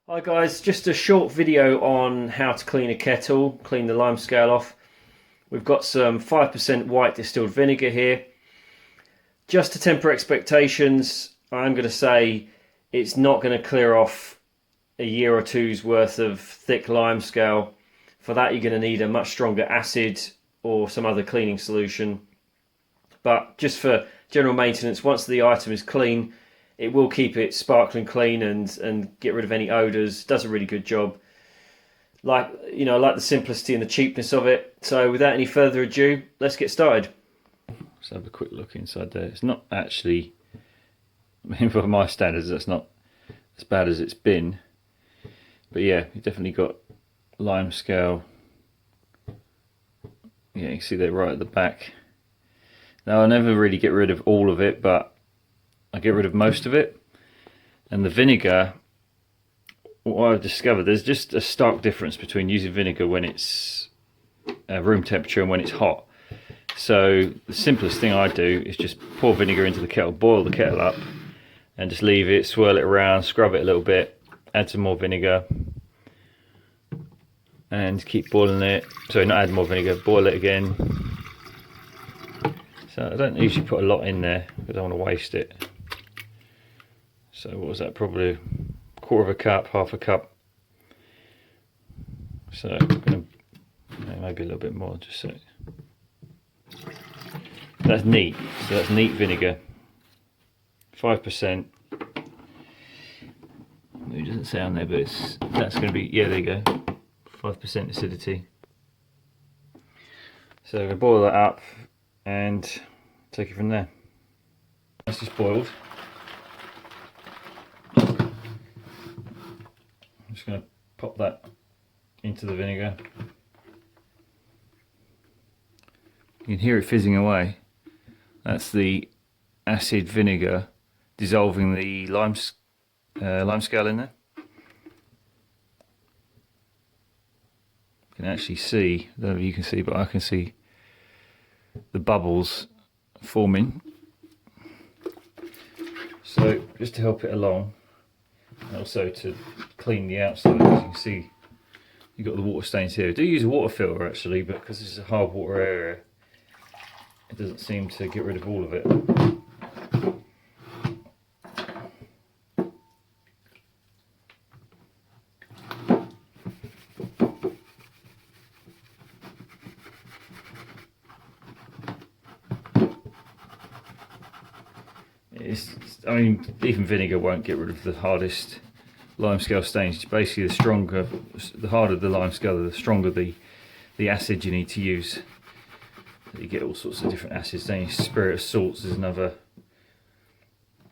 Hi guys, just a short video on how to clean a kettle, clean the lime scale off. We've got some 5% white distilled vinegar here. Just to temper expectations, I'm going to say it's not going to clear off a year or two's worth of thick lime scale. For that you're going to need a much stronger acid or some other cleaning solution. But just for general maintenance, once the item is clean, it will keep it sparkling clean and get rid of any odours. Does a really good job. I like the simplicity and the cheapness of it. So without any further ado, let's get started. Let's have a quick look inside there. It's not actually, I mean, for my standards, that's not as bad as it's been. But yeah, you definitely got lime scale. Yeah, you can see that right at the back. Now, I never really get rid of all of it, but I get rid of most of it. And the vinegar, what I've discovered, there's just a stark difference between using vinegar when it's room temperature and when it's hot. So the simplest thing I do is just pour vinegar into the kettle, boil the kettle up, and just leave it, swirl it around, scrub it a little bit, add some more vinegar, and keep boiling it. Sorry, not add more vinegar, boil it again. So I don't usually put a lot in there because I don't want to waste it. So what was that? Probably a quarter of a cup, half a cup. So I'm gonna, maybe a little bit more, just so. That's neat. So that's neat vinegar. 5%. It doesn't say on there, but that's going to be, yeah, there you go. 5% acidity. So I'm going to boil that up and take it from there. That's just boiled. I'm just going to pop that into the vinegar. You can hear it fizzing away. That's the acid vinegar dissolving the lime scale in there. You can actually see, I don't know if you can see, but I can see the bubbles forming. So just to help it along, and also to clean the outside, as you can see, you've got the water stains here. I do use a water filter actually, but because this is a hard water area, it doesn't seem to get rid of all of it. I mean, even vinegar won't get rid of the hardest limescale stains. Basically, the harder the limescale, the stronger the acid you need to use. You get all sorts of different acids. Then spirit of salts is another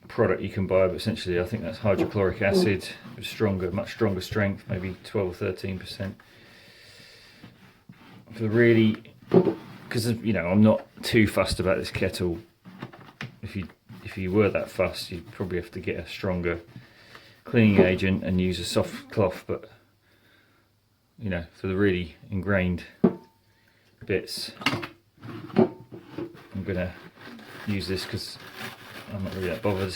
product you can buy, but essentially I think that's hydrochloric acid, stronger, much stronger strength, maybe 12 or 13%. For really, because I'm not too fussed about this kettle. If you were that fussed, you'd probably have to get a stronger cleaning agent and use a soft cloth, but for the really ingrained bits, I'm gonna use this because I'm not really that bothered.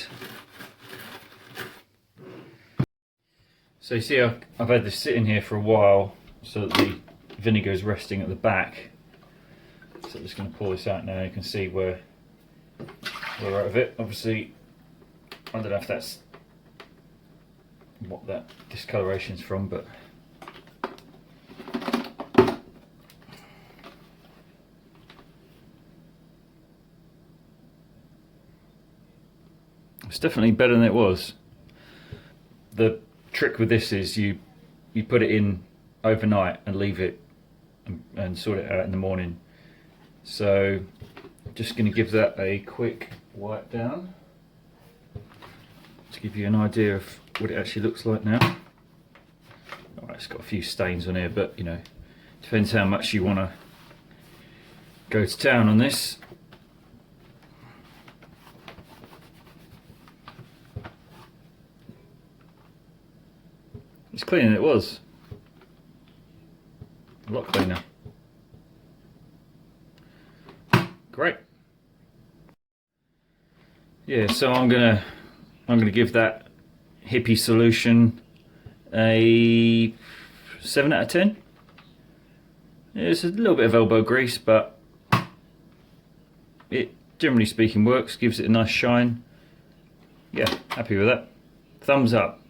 So you see, I've had this sitting here for a while so that the vinegar is resting at the back. So I'm just going to pour this out now. You can see where we're out of it. Obviously, I don't know if that's what that discoloration is from, but it's definitely better than it was. The trick with this is you put it in overnight and leave it and sort it out in the morning. So just going to give that a quick wipe down to give you an idea of what it actually looks like now. Alright, it's got a few stains on here, but depends how much you want to go to town on this. It's cleaner than it was. A lot cleaner. Great. Yeah, so I'm gonna give that hippie solution a 7 out of 10. It's a little bit of elbow grease, but it, generally speaking, works, gives it a nice shine. Yeah, happy with that. Thumbs up.